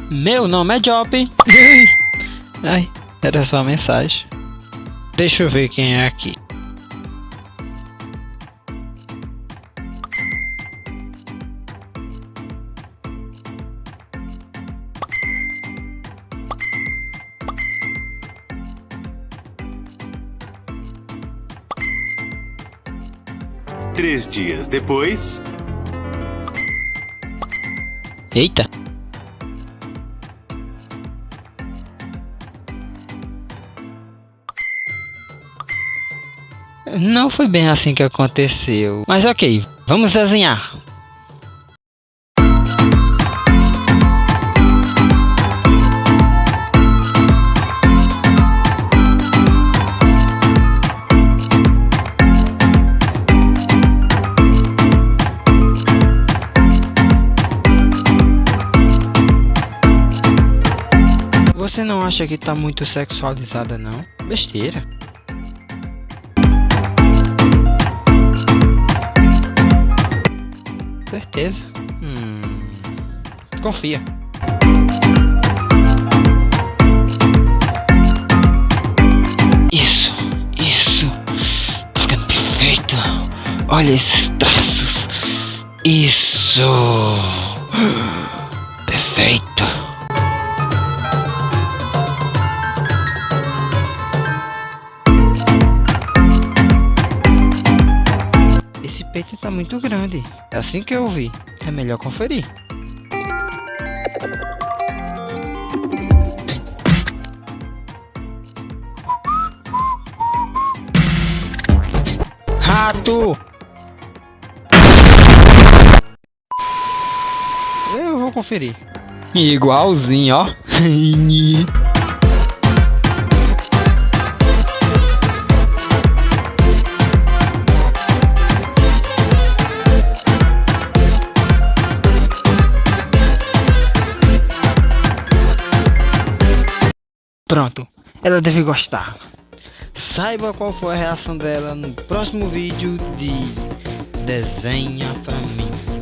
Meu nome é Job. Ai, era só a mensagem. Deixa eu ver quem é aqui. Três dias depois. Eita. Não foi bem assim que aconteceu. Mas ok, vamos desenhar. Você não acha que tá muito sexualizada, não? Besteira. Certeza. Confia. Isso. Tá ficando perfeito. Olha esses traços. Isso. Perfeito. Esse peito tá muito grande. É assim que eu vi. É melhor conferir. Rato! Eu vou conferir. Igualzinho, ó. Pronto, ela deve gostar. Saiba qual foi a reação dela no próximo vídeo de Desenha Pra Mim.